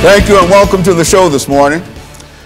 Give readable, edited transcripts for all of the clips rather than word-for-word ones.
Thank you and welcome to the show this morning.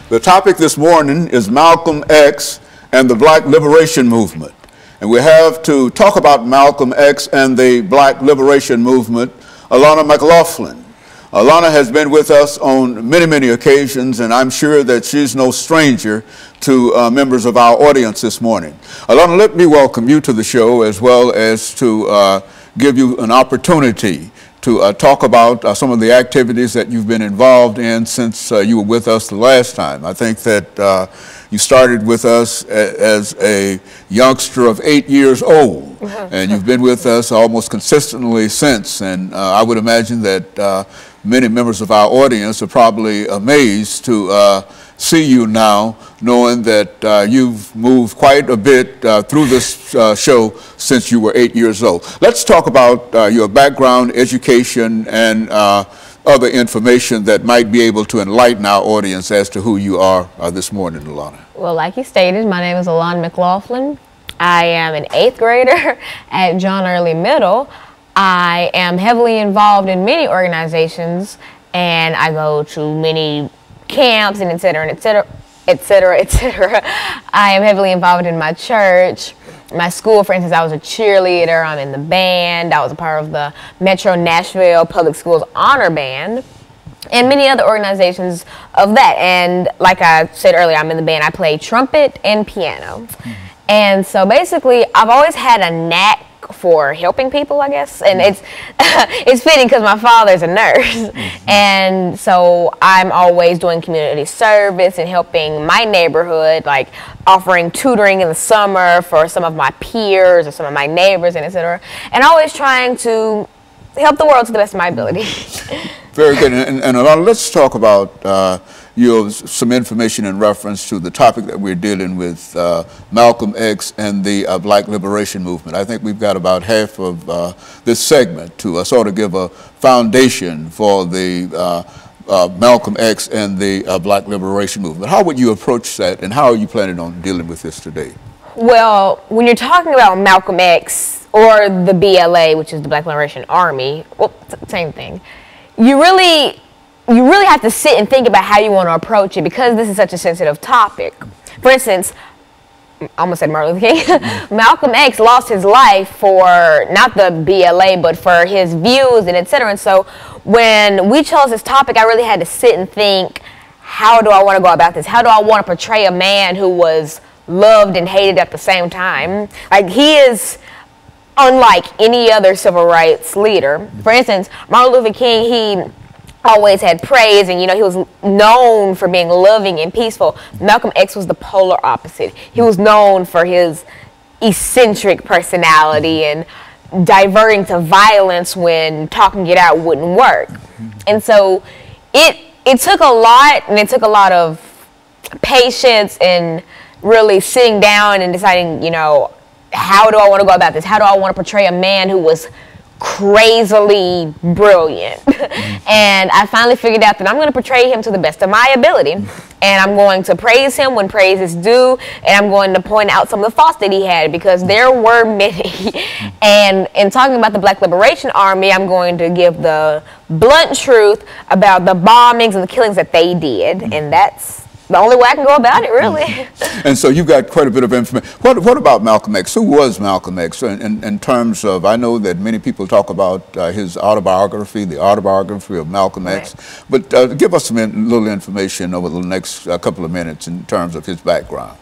The topic this morning is Malcolm X and the Black Liberation Movement. And we have to talk about Malcolm X and the Black Liberation Movement, Alana McLaughlin. Alana has been with us on many occasions, and I'm sure that she's no stranger to members of our audience this morning. Alana, let me welcome you to the show, as well as to give you an opportunity to talk about some of the activities that you've been involved in since you were with us the last time. I think that you started with us as a youngster of 8 years old, and you've been with us almost consistently since. And I would imagine that many members of our audience are probably amazed to see you now, knowing that you've moved quite a bit through this show since you were 8 years old. Let's talk about your background, education, and other information that might be able to enlighten our audience as to who you are this morning, Alana. Well, like you stated, my name is Alana McLaughlin. I am an 8th grader at John Early Middle. I am heavily involved in many organizations, and I go to many camps and et cetera, et cetera, et cetera, et cetera. I am heavily involved in my church. My school, for instance, I was a cheerleader. I'm in the band. I was a part of the Metro Nashville Public Schools Honor Band and many other organizations of that. And like I said earlier, I'm in the band. I play trumpet and piano. And so basically, I've always had a knack for helping people, I guess, and it's fitting because my father's a nurse, and so I'm always doing community service and helping my neighborhood, like offering tutoring in the summer for some of my peers or some of my neighbors, and etc. And always trying to help the world to the best of my ability. Very good. And let's talk about some information in reference to the topic that we're dealing with, Malcolm X and the Black Liberation Movement. I think we've got about half of this segment to sort of give a foundation for the Malcolm X and the Black Liberation Movement. How would you approach that, and how are you planning on dealing with this today? Well, when you're talking about Malcolm X or the BLA, which is the Black Liberation Army, well, same thing, you really have to sit and think about how you want to approach it, because this is such a sensitive topic. For instance, I almost said Martin Luther King. Malcolm X lost his life for not the BLA, but for his views and etc. And so when we chose this topic, I really had to sit and think, how do I want to go about this? How do I want to portray a man who was loved and hated at the same time? Like, he is unlike any other civil rights leader. For instance, Martin Luther King, he always had praise, and he was known for being loving and peaceful. Malcolm X was the polar opposite. He was known for his eccentric personality and diverting to violence when talking it out wouldn't work. And so it took a lot, and it took a lot of patience and really sitting down and deciding, how do I want to go about this? How do I want to portray a man who was crazily brilliant? And I finally figured out that I'm going to portray him to the best of my ability, and I'm going to praise him when praise is due, and I'm going to point out some of the faults that he had, because there were many. And in talking about the Black Liberation Army, I'm going to give the blunt truth about the bombings and the killings that they did, and that's the only way I can go about it, really. And so you've got quite a bit of information. What about Malcolm X? Who was Malcolm X in terms of, I know that many people talk about his autobiography, the autobiography of Malcolm X, but give us some little information over the next couple of minutes in terms of his background.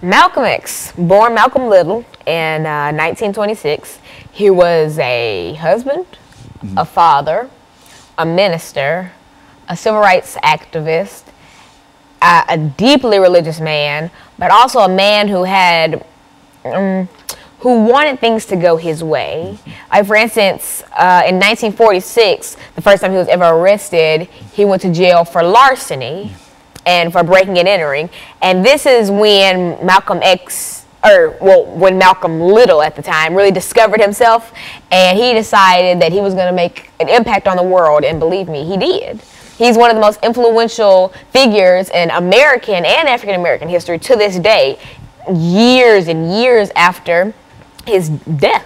Malcolm X, born Malcolm Little in 1926. He was a husband, a father, a minister, a civil rights activist, a deeply religious man, but also a man who had, who wanted things to go his way. Like, for instance, in 1946, the first time he was ever arrested, he went to jail for larceny and for breaking and entering. And this is when Malcolm X, when Malcolm Little at the time really discovered himself, and he decided that he was going to make an impact on the world, and believe me, he did. He's one of the most influential figures in American and African American history to this day, years and years after his death.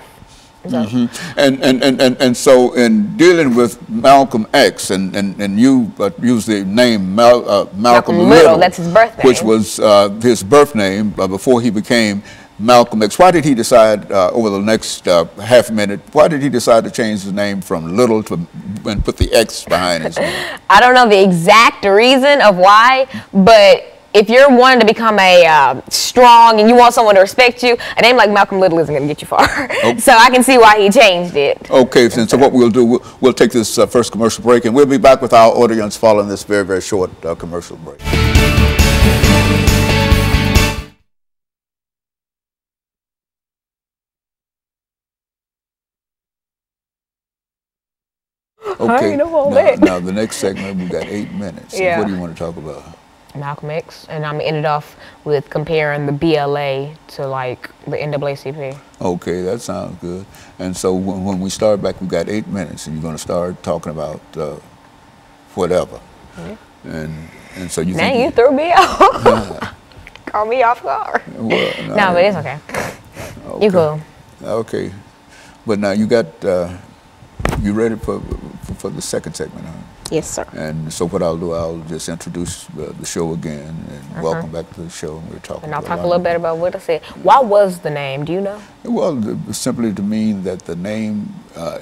And so in dealing with Malcolm X, and you use the name Malcolm Little, that's his birth name, which was his birth name before he became Malcolm X. Why did he decide, over the next half minute, why did he decide to change his name from Little to and put the X behind his name? I don't know the exact reason of why, but if you're wanting to become a strong and you want someone to respect you, a name like Malcolm Little isn't going to get you far. Okay. So I can see why he changed it. Okay, so what we'll do, we'll take this first commercial break, and we'll be back with our audience following this very, very short commercial break. Okay, now the next segment, we've got 8 minutes. Yeah. So what do you want to talk about? Malcolm X, and I'm ended off with comparing the BLA to like the NAACP. Okay, that sounds good. And so when we start back, we've got 8 minutes, and you're going to start talking about whatever. Yeah. And so you think you threw me off. Call me off guard. Well, no, but it's okay. You cool. Okay, but now you got. You ready for the second segment, huh? Yes, sir. And so what I'll do, I'll just introduce the show again, and welcome back to the show. And we're talking. And I'll talk a little bit about what I said. Why was the name? Do you know? Well, simply to mean that the name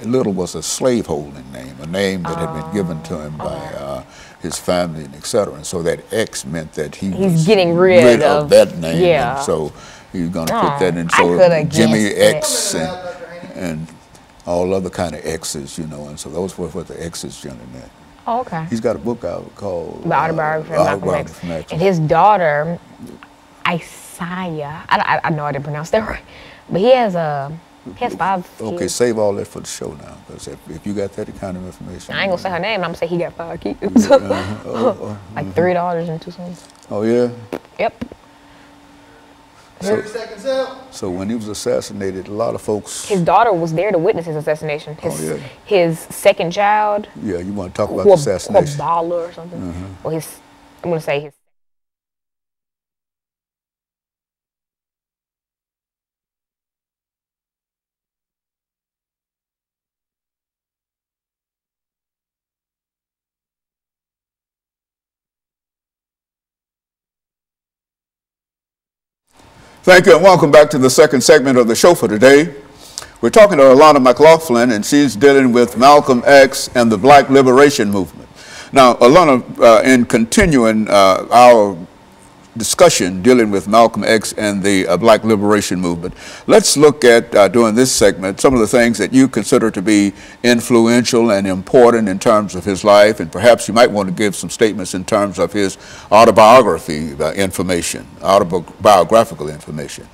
Little was a slaveholding name, a name that had been given to him by his family and etc. And so that X meant that he's getting rid of that name. Yeah. And so he's going to put that in. So Jimmy X and all other kind of X's, you know, and so those were what the X's generally meant. Oh, okay. He's got a book out called The Autobiography of Malcolm X. And his daughter, Isaiah, I know I didn't pronounce that right, but he has 5 kids. Okay, save all that for the show now, because if you got that kind of information. I ain't going to say her name, I'm going to say he got 5 kids. Like $3.02. Oh, yeah? Yep. So when he was assassinated, a lot of folks. His daughter was there to witness his assassination. His second child. Yeah, you want to talk about the assassination? Or something. Well, I'm going to say his. Thank you, and welcome back to the second segment of the show for today. We're talking to Alana McLaughlin, and she's dealing with Malcolm X and the Black Liberation Movement. Now, Alana, in continuing our discussion dealing with Malcolm X and the Black Liberation Movement, let's look at, during this segment, some of the things that you consider to be influential and important in terms of his life, and perhaps you might want to give some statements in terms of his autobiography autobiographical information.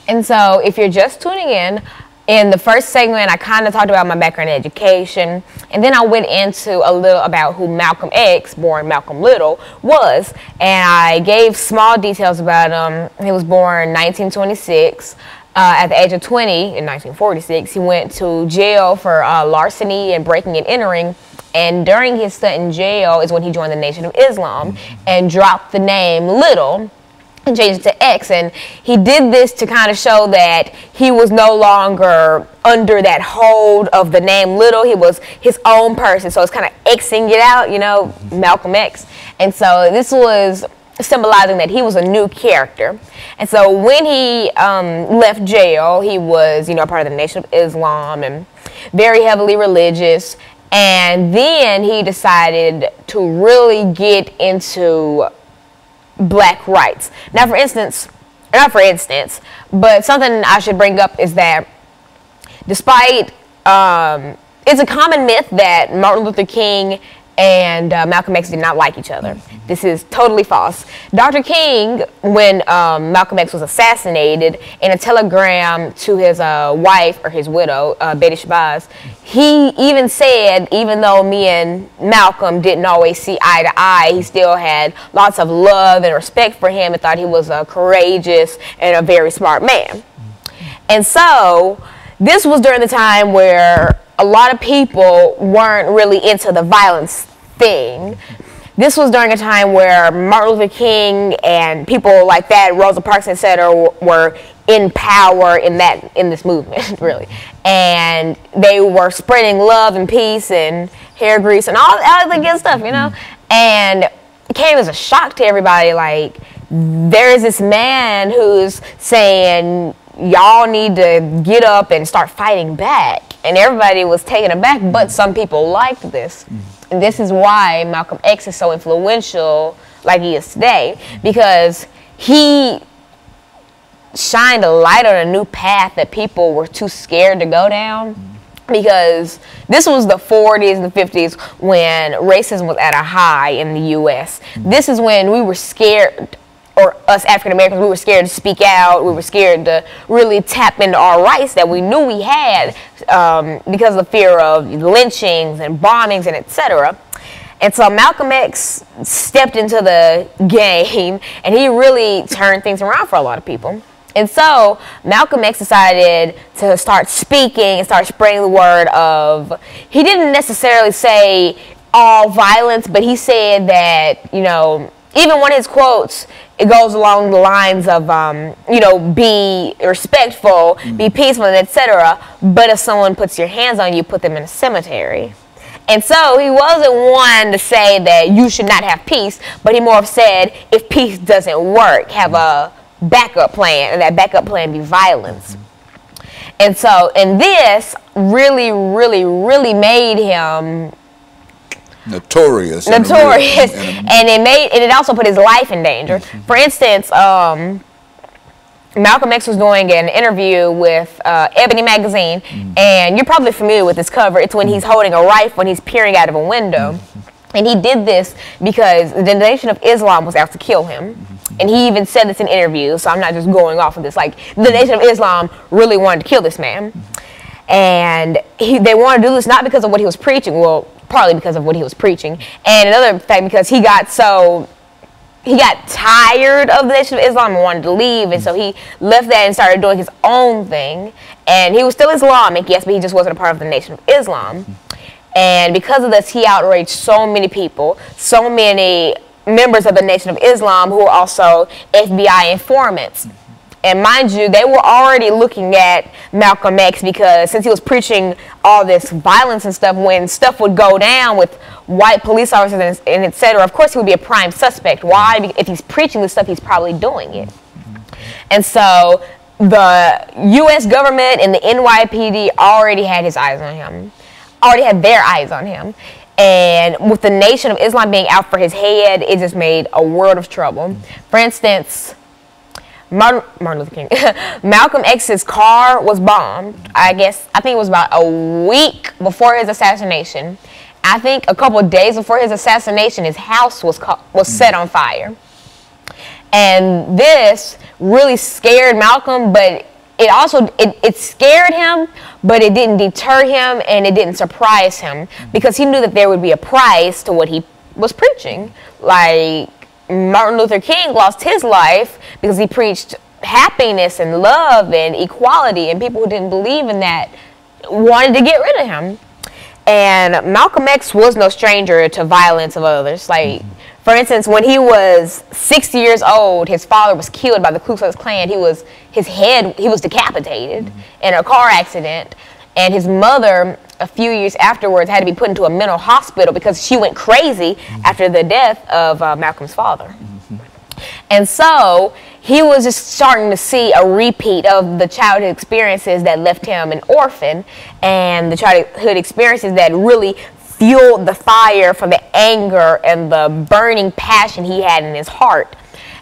And so, if you're just tuning in the first segment, I kind of talked about my background in education, and then I went into a little about who Malcolm X, born Malcolm Little, was, and I gave small details about him. He was born in 1926. At the age of 20, in 1946, he went to jail for larceny and breaking and entering, and during his stint in jail is when he joined the Nation of Islam and dropped the name Little and changed it to X, and he did this to kind of show that he was no longer under that hold of the name Little. He was his own person, so it's kind of Xing it out, you know, Malcolm X. And so this was symbolizing that he was a new character. And so when he left jail, he was, you know, part of the Nation of Islam and very heavily religious. And then he decided to really get into Black rights. Now, not for instance, but something I should bring up is that despite, it's a common myth that Martin Luther King and Malcolm X did not like each other. This is totally false. Dr. King, when Malcolm X was assassinated, in a telegram to his wife, or his widow, Betty Shabazz, he even said, even though me and Malcolm didn't always see eye to eye, he still had lots of love and respect for him and thought he was a courageous and a very smart man. And so this was during the time where a lot of people weren't really into the violence thing. this was during a time where Martin Luther King and people like that, Rosa Parks, etc., were in power in this movement, really. And they were spreading love and peace and hair grease and all the good stuff, you know? And it came as a shock to everybody, like, there is this man who's saying, y'all need to get up and start fighting back. And everybody was taken aback, but some people liked this. And this is why Malcolm X is so influential like he is today, because he shined a light on a new path that people were too scared to go down. Because this was the 40s and the 50s when racism was at a high in the U.S. This is when we were scared, or us African Americans, we were scared to speak out. We were scared to really tap into our rights that we knew we had because of the fear of lynchings and bombings and etc. And so Malcolm X stepped into the game, and he really turned things around for a lot of people. And so Malcolm X decided to start speaking and start spreading the word of, he didn't necessarily say all violence, but he said that, you know, even one of his quotes, it goes along the lines of, you know, be respectful, be peaceful, etc. But if someone puts your hands on you, put them in a cemetery. And so he wasn't one to say that you should not have peace, but he more of said, if peace doesn't work, have a backup plan, and that backup plan be violence. And so, and this really, really, really made him notorious, and it also put his life in danger. For instance, Malcolm X was doing an interview with Ebony magazine, and you're probably familiar with this cover. It's when he's holding a rifle and he's peering out of a window. And he did this because the Nation of Islam was out to kill him. And he even said this in interviews, so I'm not just going off of this. Like, the Nation of Islam really wanted to kill this man. And they wanted to do this not because of what he was preaching, well, partly because of what he was preaching. And another fact, because he got tired of the Nation of Islam and wanted to leave. And so he left that and started doing his own thing. And he was still Islamic, yes, but he just wasn't a part of the Nation of Islam. And because of this, he outraged so many people, so many members of the Nation of Islam who were also FBI informants. And mind you, they were already looking at Malcolm X because since he was preaching all this violence and stuff, when stuff would go down with white police officers and etc., of course he would be a prime suspect. Why? Because if he's preaching this stuff, he's probably doing it. And so the U.S. government and the NYPD already had his eyes on him. Already had their eyes on him. And with the Nation of Islam being out for his head, it just made a world of trouble. For instance, Martin Luther King, Malcolm X's car was bombed. I think it was about a week before his assassination. I think a couple of days before his assassination, his house was set on fire. And this really scared Malcolm, but it scared him, but it didn't deter him and it didn't surprise him because he knew that there would be a price to what he was preaching. Like, Martin Luther King lost his life because he preached happiness and love and equality, and people who didn't believe in that wanted to get rid of him. And Malcolm X was no stranger to violence of others. Like, for instance, when he was 6 years old, his father was killed by the Ku Klux Klan. He was decapitated in a car accident. And his mother, a few years afterwards, had to be put into a mental hospital because she went crazy after the death of Malcolm's father. And so he was just starting to see a repeat of the childhood experiences that left him an orphan, and the childhood experiences that really fueled the fire from the anger and the burning passion he had in his heart.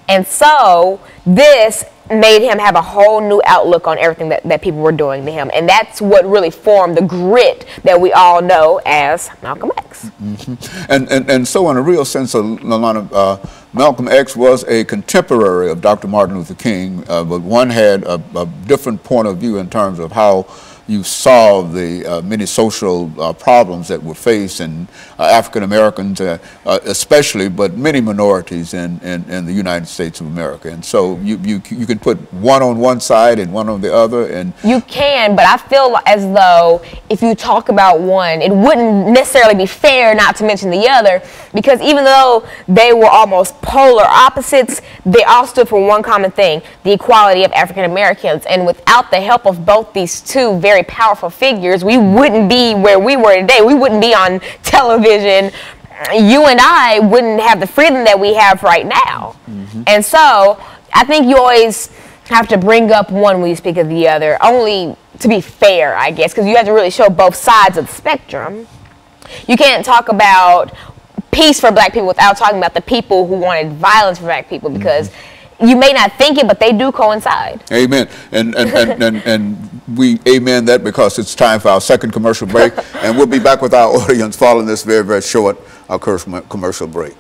And so this made him have a whole new outlook on everything that people were doing to him. And that's what really formed the grit that we all know as Malcolm X. And so in a real sense, Alana, Malcolm X was a contemporary of Dr. Martin Luther King, but one had a different point of view in terms of how you solve the many social problems that we face, and African Americans especially, but many minorities in the United States of America. And so you can put one on one side and one on the other, and you can, but I feel as though if you talk about one, it wouldn't necessarily be fair not to mention the other, because even though they were almost polar opposites, they all stood for one common thing: the equality of African Americans. And without the help of both these two very powerful figures, we wouldn't be where we were today. We wouldn't be on television. You and I wouldn't have the freedom that we have right now. And so I think you always have to bring up one when you speak of the other, only to be fair, I guess, because you have to really show both sides of the spectrum. You can't talk about peace for black people without talking about the people who wanted violence for black people, because you may not think it, but they do coincide. Amen. And we amen that, because it's time for our second commercial break, and we'll be back with our audience following this very, very short commercial break.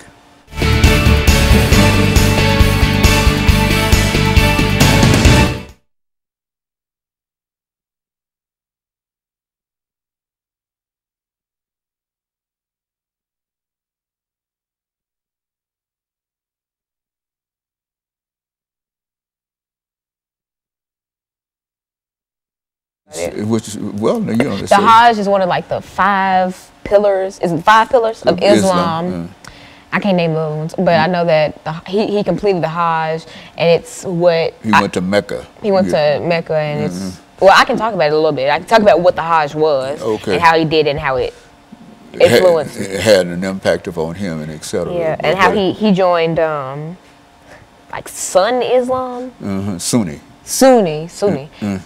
Which, well, you know, the Hajj is one of like the 5 pillars. Is it 5 pillars of Islam? I can't name the other ones, but I know that he completed the Hajj, and it's what he went to Mecca. He went to Mecca, and it's, well, I can talk about it a little bit. I can talk about what the Hajj was, and how he did it, and how it influenced. It had an impact upon him, and etc. Yeah, and how he joined like Sun Islam. Sunni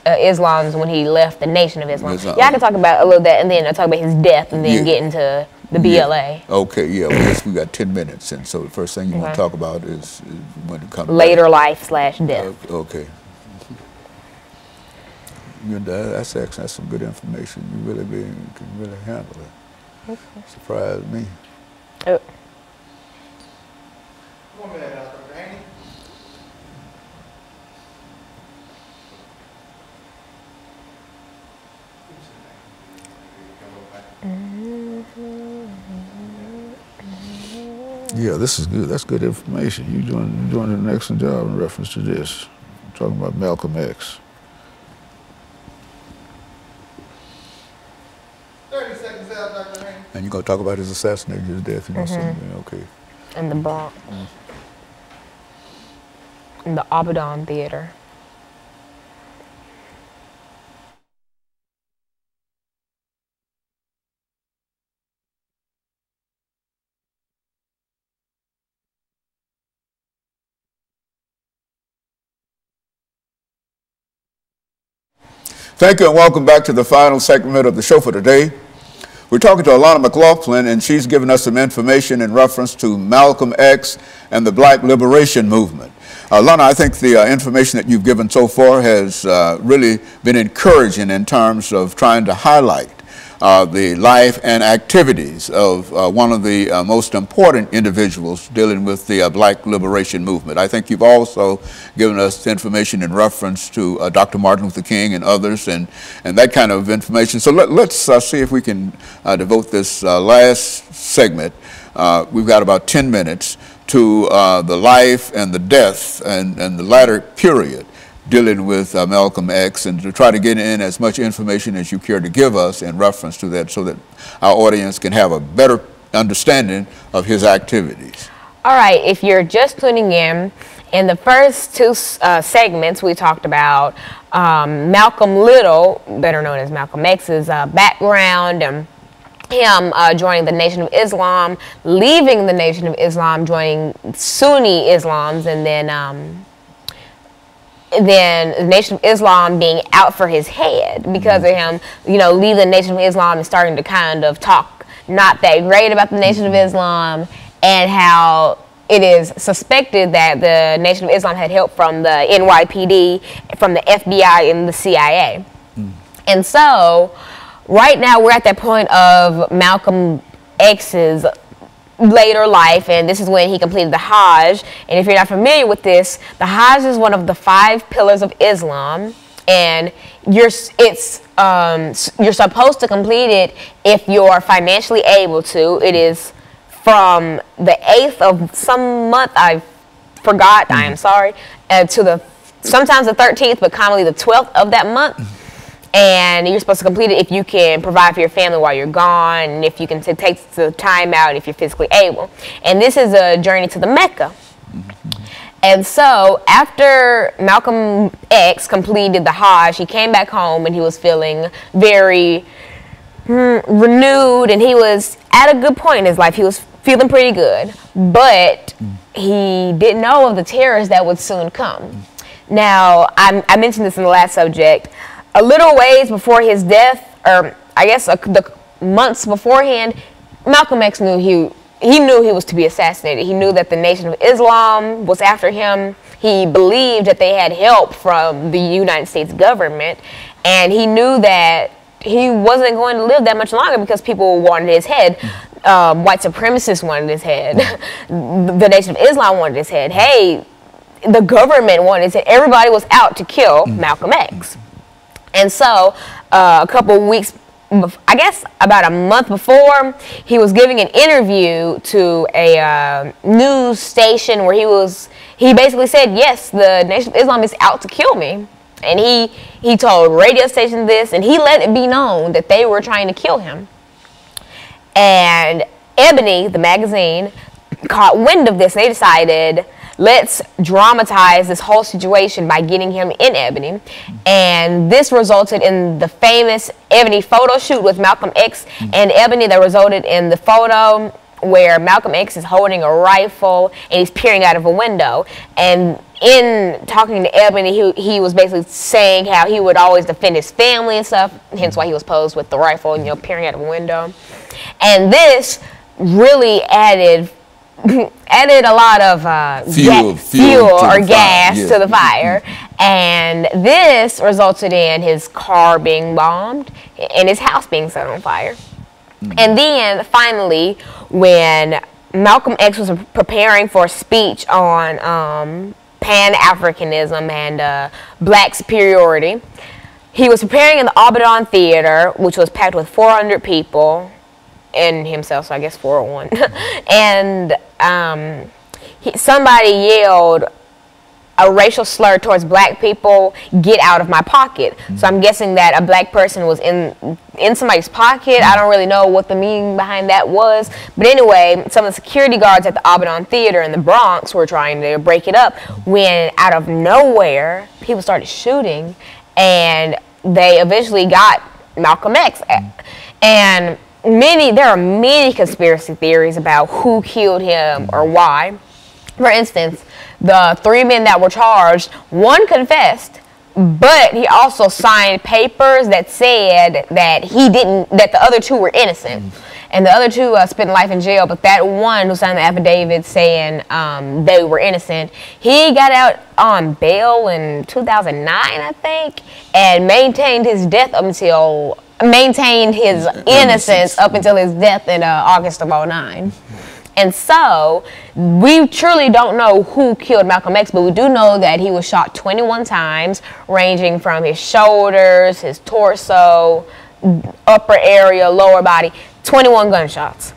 Islam's when he left the Nation of Islam. Yeah, I can talk about a little that, and then I'll talk about his death, and then get into the BLA. Okay, yeah, well, we got 10 minutes, and so the first thing you want to talk about is when it comes later life / death. Okay. That's excellent. That's some good information. You can really handle it. Okay. Surprised me. Come on, man, Dr. Haney. Yeah, this is good. That's good information. You're doing an excellent job in reference to this. I'm talking about Malcolm X. 30 seconds out, Dr. Haney. And you're going to talk about his assassination, his death, you know, something. Okay. In the Bronx. In the Abaddon Theater. Thank you, and welcome back to the final segment of the show for today. We're talking to Alana McLaughlin, and she's given us some information in reference to Malcolm X and the Black Liberation Movement. Alana, I think the information that you've given so far has really been encouraging in terms of trying to highlight the life and activities of one of the most important individuals dealing with the Black Liberation Movement. I think you've also given us information in reference to Dr. Martin Luther King and others, and that kind of information. So let's see if we can devote this last segment. We've got about 10 minutes to the life and the death and the latter period dealing with Malcolm X, and to try to get in as much information as you care to give us in reference to that, so that our audience can have a better understanding of his activities. All right, if you're just tuning in the first 2 segments we talked about Malcolm Little, better known as Malcolm X's background, and him joining the Nation of Islam, leaving the Nation of Islam, joining Sunni Islams, and then the Nation of Islam being out for his head because of him, you know, leaving the Nation of Islam and starting to kind of talk not that great about the Nation of Islam, and how it is suspected that the Nation of Islam had help from the NYPD, from the FBI, and the CIA. And so right now we're at that point of Malcolm X's later life, and this is when he completed the Hajj. And if you're not familiar with this, the Hajj is one of the 5 pillars of Islam, and you're supposed to complete it if you're financially able to. It is from the 8th of some month, I forgot, I am sorry, to sometimes the 13th, but commonly the 12th of that month. And you're supposed to complete it if you can provide for your family while you're gone, and if you can take the time out, if you're physically able. And this is a journey to the Mecca. And so after Malcolm X completed the Hajj, he came back home and he was feeling very renewed, and he was at a good point in his life. He was feeling pretty good, but he didn't know of the terrors that would soon come. Now, I mentioned this in the last subject. A little ways before his death, or I guess the months beforehand, Malcolm X knew he knew he was to be assassinated. He knew that the Nation of Islam was after him. He believed that they had help from the United States government, and he knew that he wasn't going to live that much longer because people wanted his head. White supremacists wanted his head. The Nation of Islam wanted his head. Hey, the government wanted his head. Everybody was out to kill Malcolm X. And so a couple weeks, I guess about a month before, he was giving an interview to a news station where he basically said, yes, the Nation of Islam is out to kill me. And he told radio stations this, and he let it be known that they were trying to kill him. And Ebony, the magazine, caught wind of this. They decided, let's dramatize this whole situation by getting him in Ebony. And this resulted in the famous Ebony photo shoot with Malcolm X and Ebony that resulted in the photo where Malcolm X is holding a rifle and he's peering out of a window. And in talking to Ebony, he was basically saying how he would always defend his family and stuff, hence why he was posed with the rifle and, peering out of a window. And this really added a lot of fuel or gas to the fire. And this resulted in his car being bombed and his house being set on fire. And then finally, when Malcolm X was preparing for a speech on Pan-Africanism and black superiority, he was preparing in the Abaddon Theater, which was packed with 400 people, and himself, so I guess 401. And somebody yelled a racial slur towards black people, "Get out of my pocket." So I'm guessing that a black person was in somebody's pocket. I don't really know what the meaning behind that was. But anyway, some of the security guards at the Abaddon Theater in the Bronx were trying to break it up when out of nowhere, people started shooting, and they eventually got Malcolm X. And there are many conspiracy theories about who killed him or why. For instance, the 3 men that were charged, one confessed, but he also signed papers that said that that the other 2 were innocent. And the other 2 spent life in jail, but that one who signed the affidavit saying they were innocent, he got out on bail in 2009, I think, and maintained his innocence up until his death in August of 2009. And so, we truly don't know who killed Malcolm X, but we do know that he was shot 21 times, ranging from his shoulders, his torso, upper area, lower body, 21 gunshots.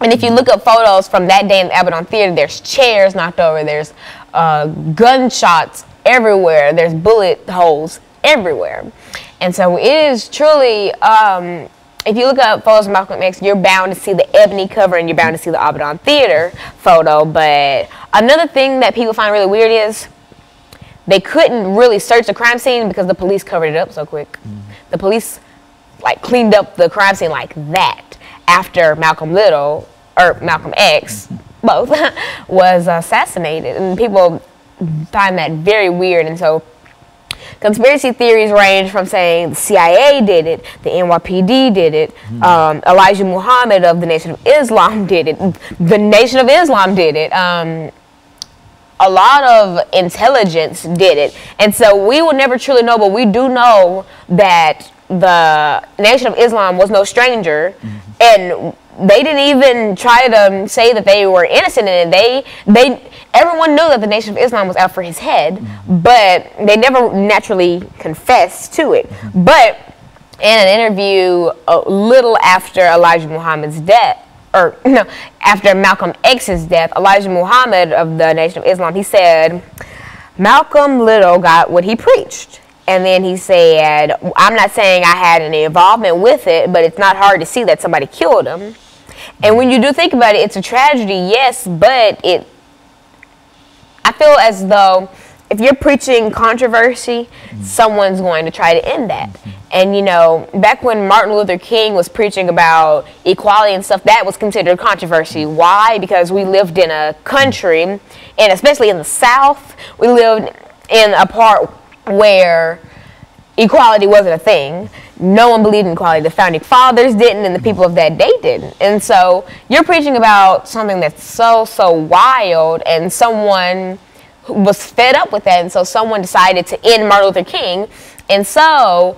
And if you look up photos from that day in the Abaddon Theater, there's chairs knocked over, there's gunshots everywhere, there's bullet holes everywhere. And so it is truly, if you look up photos of Malcolm X, you're bound to see the Ebony cover and you're bound to see the Abaddon Theater photo. But another thing that people find really weird is they couldn't really search the crime scene because the police covered it up so quick. The police cleaned up the crime scene like that after Malcolm X, both, was assassinated. And people find that very weird. And so conspiracy theories range from saying the CIA did it, the NYPD did it, Elijah Muhammad of the Nation of Islam did it, the Nation of Islam did it, a lot of intelligence did it. And so we will never truly know, but we do know that the Nation of Islam was no stranger, and they didn't even try to say that they were innocent in it. Everyone knew that the Nation of Islam was out for his head, but they never naturally confessed to it. But in an interview a little after Elijah Muhammad's death, or no, after Malcolm X's death, Elijah Muhammad of the Nation of Islam, he said, Malcolm Little got what he preached. And then he said, I'm not saying I had any involvement with it, but it's not hard to see that somebody killed him. And when you do think about it, it's a tragedy, yes, but I feel as though if you're preaching controversy, someone's going to try to end that. And, you know, back when Martin Luther King was preaching about equality and stuff, that was considered controversy. Why? Because we lived in a country, and especially in the South, we lived in a part where equality wasn't a thing. No one believed in equality. The founding fathers didn't, and the people of that day didn't. And so you're preaching about something that's so wild, and someone was fed up with that, and so someone decided to end Martin Luther King. And so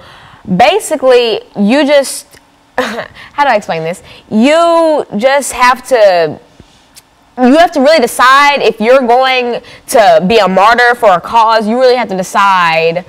basically you just how do I explain this? You just have to really decide if you're going to be a martyr for a cause. You really have to decide,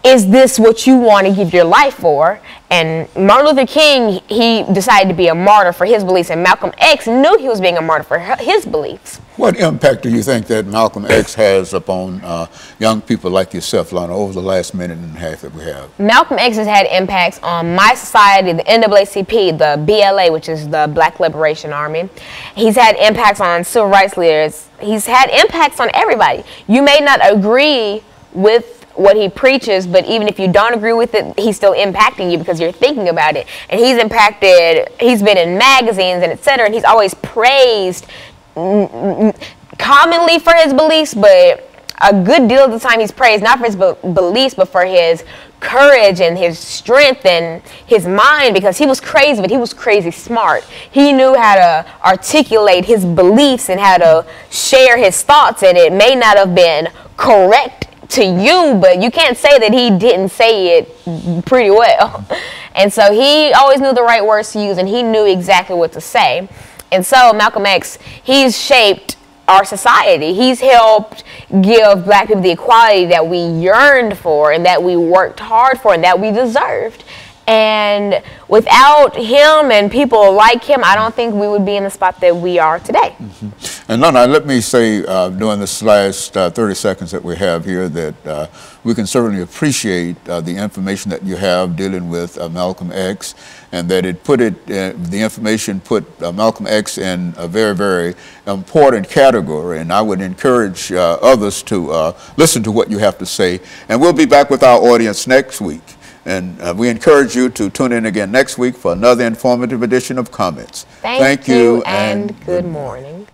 is this what you want to give your life for? And Martin Luther King, he decided to be a martyr for his beliefs, and Malcolm X knew he was being a martyr for his beliefs. What impact do you think that Malcolm X has upon young people like yourself, Lana, over the last minute and a half that we have? Malcolm X has had impacts on my society, the NAACP, the BLA, which is the Black Liberation Army. He's had impacts on civil rights leaders. He's had impacts on everybody. You may not agree with what he preaches, but even if you don't agree with it, he's still impacting you because you're thinking about it. And he's been in magazines and etc., and he's always praised commonly for his beliefs, but a good deal of the time he's praised not for his beliefs, but for his courage and his strength and his mind, because he was crazy, but he was crazy smart. He knew how to articulate his beliefs and how to share his thoughts, and it may not have been correct to you, but you can't say that he didn't say it pretty well. And so he always knew the right words to use, and he knew exactly what to say. And so Malcolm X, he's shaped our society. He's helped give black people the equality that we yearned for, and that we worked hard for, and that we deserved. And without him and people like him, I don't think we would be in the spot that we are today. And Lana, let me say during this last 30 seconds that we have here that we can certainly appreciate the information that you have dealing with Malcolm X, and that the information put Malcolm X in a very important category. And I would encourage others to listen to what you have to say. And we'll be back with our audience next week. And we encourage you to tune in again next week for another informative edition of Comments. Thank you and good morning.